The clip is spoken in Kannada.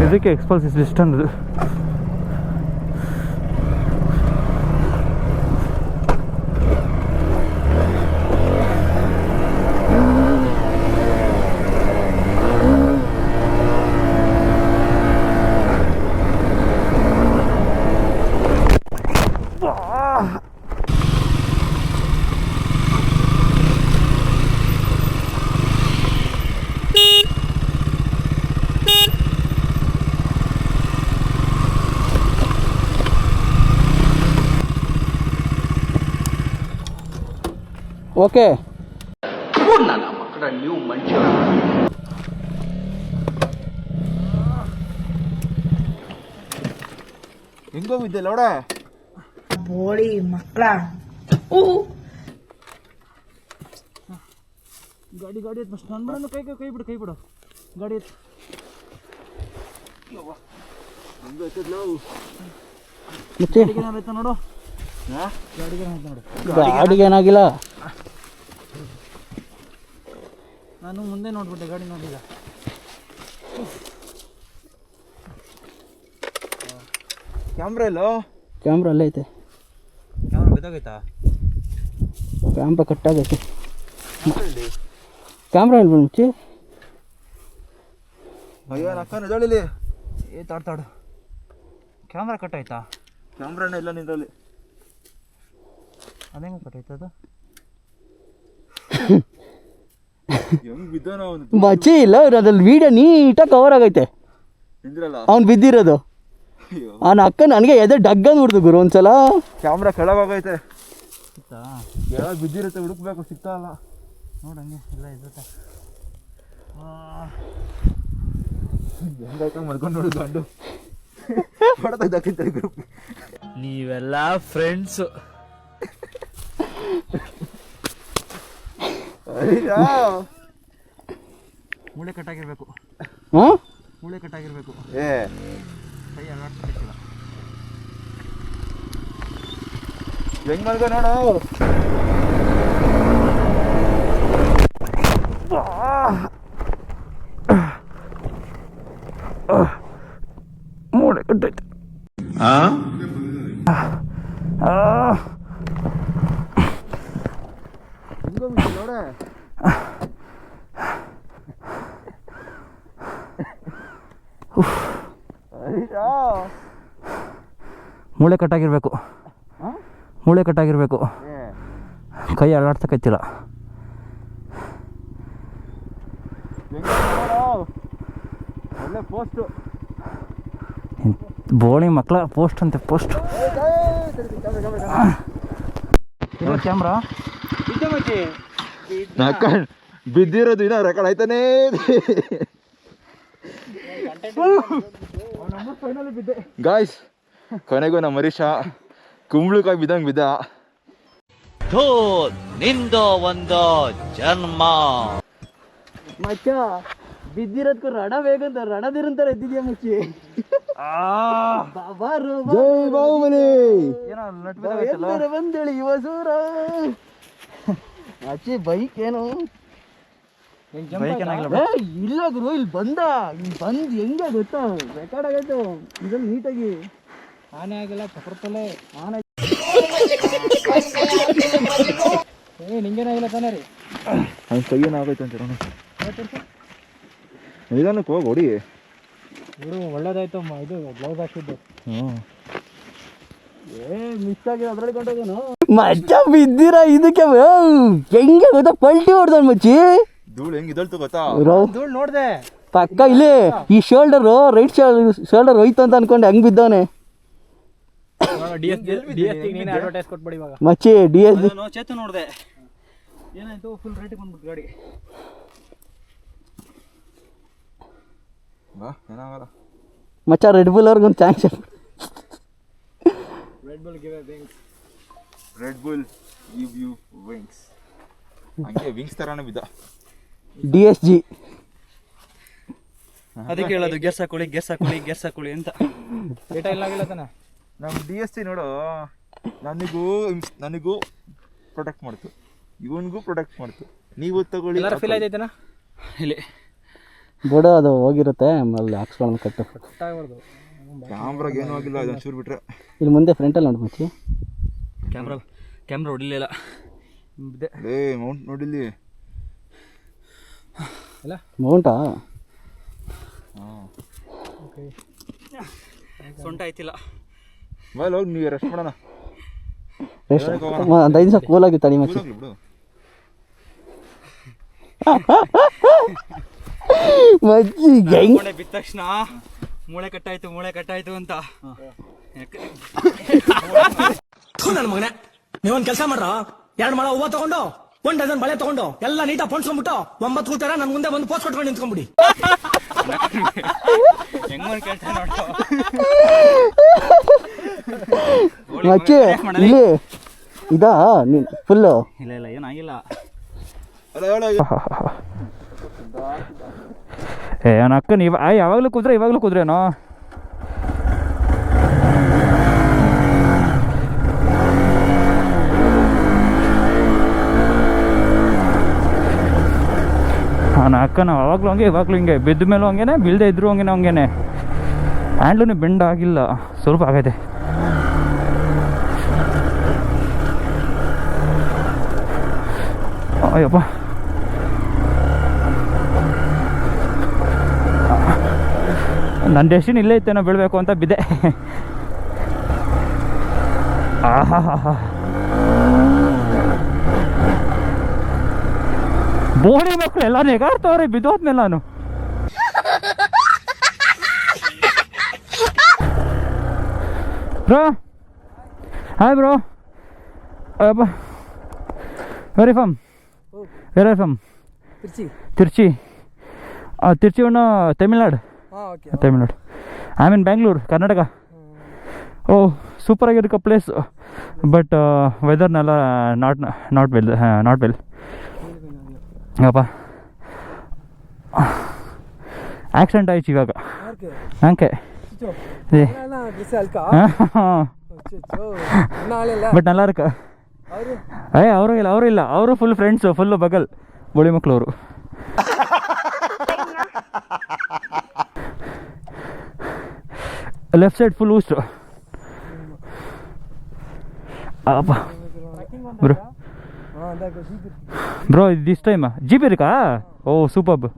ಇದಕ್ಕೆ ಎಕ್ಸ್ಪಲ್ಸ್ ಇಷ್ಟೊಂದು ಓಕೆ. ನನ್ನ ಮಕ್ಕಳ ನೀವು ಮನುಷ್ಯ ಹೆಂಗೋಗಿದ್ದೆ ಲೋಡೆ ಬೋಳಿ ಮಕ್ಕಳ. ಗಾಡಿ ಎತ್ತು ಫಸ್ಟ್ ನನ್ನ ಕೈ ಬಿಡು ಗಾಡಿ ಎತ್ತು. ಗಾಡಿಗೇನಾಗೈತ ನೋಡು, ಗಾಡಿಗೇನಾಗಿಲ್ಲ. ನಾನು ಮುಂದೆ ನೋಡ್ಬಿಟ್ಟೆ, ಗಾಡಿ ನೋಡಿಲ್ಲ. ಕ್ಯಾಮ್ರಾ ಇಲ್ಲೋ? ಕ್ಯಾಮ್ರಾ ಅಲ್ಲೇ ಐತೆ. ಕ್ಯಾಮ್ರಾ ಬಿದ್ದಾಗೈತಾ? ಕ್ಯಾಮ್ರಾ ಕಟ್ಟಾಗೈತೆ. ಕ್ಯಾಮ್ರಾ ಇಲ್ಲಿ ಮುಂಚೆ ಅಯ್ಯೋ ಅಕ್ಕ ನಿಜಳಿಲಿ ತಾಡು ಕ್ಯಾಮ್ರಾ ಕಟ್ಟಾಯ್ತಾ? ಕ್ಯಾಮ್ರಾನೇ ಇಲ್ಲ ನಿಂದ್ರಲ್ಲಿ. ಅದೇಂಗೆ ಕಟ್ಟಾಯ್ತದ? ಹೆಂಗ್ ಬಿದ್ದಾನ ಅವನು ಮಚ್ಚಿ ಇಲ್ಲ, ಅದ್ರಲ್ಲಿ ವೀಡಿಯೋ ನೀಟಾಗಿ ಕವರ್ ಆಗೈತೆ. ನಿಂದ್ರಲ್ಲ ಅವ್ನು ಬಿದ್ದಿರೋದು. ಅವನ ಅಕ್ಕ ನನಗೆ ಎದೆ ಡಗ್ಗಂದು ಬಿಡ್ದು ಗುರು ಒಂದ್ಸಲ. ಕ್ಯಾಮ್ರಾ ಕೆಳಗೋಗೈತೆ, ಕೆಳಗೆ ಬಿದ್ದಿರುತ್ತೆ, ಹುಡುಕ್ಬೇಕು, ಸಿಗ್ತಾ ಇಲ್ಲ. ನೋಡಂಗೆ ಎಲ್ಲ ಇರುತ್ತೆ. ಹೆಂಗಾಯ್ತು ಮಲ್ಕೊಂಡು ನೋಡು ಗಂಡು ಫೋಟೋ ತೆಗ್ದಾಕಿರ್ತಾರೆ ಗ್ರೂಪ್. ನೀವೆಲ್ಲ ಫ್ರೆಂಡ್ಸು. ಮೂಳೆ ಕಟ್ಟಾಗಿರ್ಬೇಕು. ಮೂಳೆ ಕಟ್ಟಾಗಿರ್ಬೇಕು. ಏ ಕೈ ಅಲ್ಲಾಡ್ಸ್ಬೇಕಿಲ್ಲ. ಹೆಂಗ್ ಮಲ್ಕೊ ನೋಡು. ಮೂಳೆ ಕಟ್ಟೈತೆ. ಹೆಂಗೋಗಿದ್ದೆ ನೋಡೆ. ಮೂಳೆ ಕಟ್ಟಾಗಿರ್ಬೇಕು. ಮೂಳೆ ಕಟ್ಟಾಗಿರ್ಬೇಕು. ಕೈ ಅಲ್ಲಾಡ್ಸಕೈತಿಲ್ಲ. ಒಳ್ಳೆ ಪೋಸ್ಟು. ಬೋಳಿ ಮಕ್ಕಳ ಪೋಸ್ಟ್ ಅಂತೆ, ಪೋಸ್ಟ್. ಕ್ಯಾಮ್ರಾ ಬಿದ್ದಿರೋದು ಇನ್ನ ರೆಕಾರ್ಡ್ ಆಯ್ತಾನೇ. ಗಾಯ್ಸ್, ಕೊನೆಗೂ ನಮ್ಮ ಹರೀಶ ಕುಂಬಳಕಾಯಿ ಬಿದ್ದಂಗೆ ಬಿದ್ದ. ನಿಂದು ಒಂದು ಜನ್ಮ. ಮಚ್ಚ ಬಿದ್ದಿರೋದ್ಕು ರಣ ಬೇಕಂತ ರಣದಿರಂತರ ಎದ್ದಿದ್ಯಾ ಮಚ್ಚಿ. ಜೈ ಬಾಹುಬಲಿ. ಬಂದೇಳಿ ಯುವಸೂರ. ಮಚ್ಚಿ ಬೈಕ್ ಏನು ಇಲ್ಲ ಗುರು, ಇಲ್ಲಿ ಬಂದ, ಇಲ್ಲಿ ಬಂದು ಹೆಂಗೆ ಗೊತ್ತಾ ರೆಕಾರ್ಡ್ ಆಗೈತೆ ಇದ್ರಲ್ಲಿ ನೀಟಾಗಿ. ಆನೆ ಆಗಿಲ್ಲ ಚಪ್ರತಲೆ ಆನೆ. ನಿಂಗೇನಾಗಿಲ್ಲ ತಾನೇ ರೀ? ಕೈಯೇನಾಗೈತೆ ಅಂತ ನಿಧಾನಕ್ಕೆ ಹೋಗಿ ಹೊಡಿ. ಇವರು ಒಳ್ಳೇದಾಯ್ತು, ಇದು ಬ್ಲೌಸ್ ಹಾಕಿದ್ದು. ಮಿಸ್ ಆಗಿ ಅದ್ರಲ್ಲಿ ಕೊಂಡೋಗೇನು ಮಚ್ಚ ಬಿದ್ದಿರ. ಇದಕ್ಕೆ ಹೆಂಗೆ ಗೊತ್ತಾ ಪಲ್ಟಿ ಹೊಡ್ದ ಮಚ್ಚಿ. ಧೂಳು ಹೆಂಗ್ ಇದಳ್ತು ಗೊತ್ತಾ? ಧೂಳು ನೋಡ್ದೆ ಪಕ್ಕ ಇಲ್ಲಿ ಈ ಶೋಲ್ಡರ್ ರೈಟ್ ಶೋಲ್ಡರ್ ಹೋಯ್ತು ಅಂತ ಅನ್ಕೊಂಡು ಹೆಂಗ್ ಬಿದ್ದವನೆ ಮಚ್ಚಿ. DS ಚೇತು ನೋಡ್ದೆ, ಏನಾಯ್ತು, ಫುಲ್ ರೇಟಿಗೆ ಬಂದ್ಬಿಟ್ಟು ಗಾಡಿ. ಏನಾಗಲ್ಲ ಮಚ್ಚ. ರೆಡ್ ಬುಲ್ ಅವ್ರಿಗೊಂದು chance. Red Bull give you wings. ಹಂಗೆ ವಿಂಗ್ಸ್ ತರಾನೇ ಬಿದ್ದ. DSG ಅದಕ್ಕೆ ಹೇಳೋದು ಗೆಸ್ ಹಾಕೊಳ್ಳಿ ಅಂತ. ಏಟ ಇಲ್ಲ ಆಗಿಲ್ಲ ತಾನೆ. ನಮ್ಮ DST ನೋಡು, ನನಗೂ ಪ್ರೊಟೆಕ್ಟ್ ಮಾಡ್ತು, ಇವನಿಗೂ ಪ್ರೊಟೆಕ್ಟ್ ಮಾಡ್ತು. ನೀವು ತಗೊಳ್ಳಿ. ಎಲ್ಲರ ಫೀಲ್ ಆಯ್ತೈತನ ಇಲ್ಲಿ ಬೋಡ ಅದು ಹೋಗಿರುತ್ತೆ, ಆಮೇಲೆ ಹಾಕ್ಸ್ಕೊಳ್ಳೋದು ಕಟ್ಟಾಗ್ಬಾರ್ದು. ಕ್ಯಾಮ್ರಾಗ ಏನೂ ಆಗಿಲ್ಲ, ಇದೊಂದು ಚೂರು ಬಿಟ್ರೆ. ಇಲ್ಲಿ ಮುಂದೆ ಫ್ರಂಟಲ್ಲಿ ನೋಡಿ ಮಚ್ಚಿ, ಕ್ಯಾಮ್ರಾ ಹೊಡಿಲಿಲ್ಲ. ಮೌಂಟ್ ನೋಡಿಲ್ಲಿ ಅಲ್ಲ ಮೌಂಟಾ? ಸೊಂಟ ಆಯ್ತಿಲ್ಲ. ಮೊಬೈಲ್ ಹೋಗಿ ನೀವು ರೆಸ್ಟ್ ಮಾಡೋಣ. ಒಂದು 5 ನಿಮಿಷ ಕೂಲಾಗಿ ತಡಿ ಮಚ್ಚಿ. ಬಿಡು. ಮಚ್ಚಿ ಮೊಳೆ ಬಿದ್ದ ತಕ್ಷಣ ಮೂಳೆ ಕಟ್ಟಾಯ್ತು ಅಂತ. ನನ್ನ ಮಗನೇ, ನೀವೊಂದು ಕೆಲಸ ಮಾಡ್ರ, 2 ಮೊಳ ಹೂವು ತಗೊಂಡು 1 ಡಜನ್ ಬಳೆ ತಗೊಂಡು ಎಲ್ಲ ನೀಟಾಗಿ ಪೊಣ್ಸ್ಕೊಂಡ್ಬಿಟ್ಟು 9 ಕೂತಾರ ನನ್ ಮುಂದೆ ಒಂದು ಪೋಸ್ಟ್ ಕೊಟ್ಕೊಂಡು ನಿಂತ್ಕೊಂಡ್ಬಿಡಿ. ಹೆಂಗ್ ಕೇಳ್ತಾ ನೋಡು. ಮಚ್ಚಿ ಇಲ್ಲಿ ಇದಾ ನೀನು ಫುಲ್ಲು? ಇಲ್ಲ ಏನಾಗಿಲ್ಲ. ಅವನ ಅಕ್ಕನ ಯಾವಾಗಲೂ ಕುದ್ರೇನೋ. ಅವನ ಅಕ್ಕನ ಅವಾಗಲೂ ಹಂಗೆ ಇವಾಗಲೂ ಹಿಂಗೆ, ಬಿದ್ದ ಮೇಲೂ ಹಂಗೇನೆ, ಬೀಳದೆ ಇದ್ರು ಹಂಗೇನೆ. ಹ್ಯಾಂಡ್ಲೂ ಬೆಂಡ್ ಆಗಿಲ್ಲ, ಸ್ವಲ್ಪ ಆಗೈತೆ. ಅಯ್ಯಪ್ಪ, ನನ್ನ ಡೆಸ್ಟಿನಿ ಇಲ್ಲೇ ಇತ್ತೇನೋ ಬೀಳಬೇಕು ಅಂತ ಬಿದ್ದೆ. ಆಹಾ, ಬೋಡಿ ಮಕ್ಕಳು ಎಲ್ಲ ನೆಗಾಡ್ತವ್ರೆ ಬಿದ್ದೋದ್ಮೇಲೆ ನಾನು. Bro, hi bro. Ayyappa, very from Trichy. Trichy on Tamil Nadu. I mean Bangalore, Karnataka. ಓ, ಸೂಪರ್ ಆಗಿರೋ ಪ್ಲೇಸ್, ಬಟ್ ವೆದರ್ನೆಲ್ಲ ನಾಟ್ ವೆಲ್. ಅಪ್ಪ, ಆಕ್ಸಿಡೆಂಟ್ ಆಯ್ತು ಇವಾಗ. ಹಂಗೆ ಬಟ್ ನಲ್ಲ ಇರಕ. ಅವರು ಇಲ್ಲ, ಅವರು ಫುಲ್ ಫ್ರೆಂಡ್ಸು, ಫುಲ್ಲು ಬಗಲ್ ಬೋಳಿ ಮಕ್ಕಳು ಅವರು. ಲೆಫ್ಟ್ ಸೈಡ್ ಫುಲ್ ಊಸ್ಟ್. ಅಪ್ಪ ಬ್ರೋ ದಿಸ್ ಟೈಮ್ ಜೀಪ್ ಇರುಕಾ? Oh super.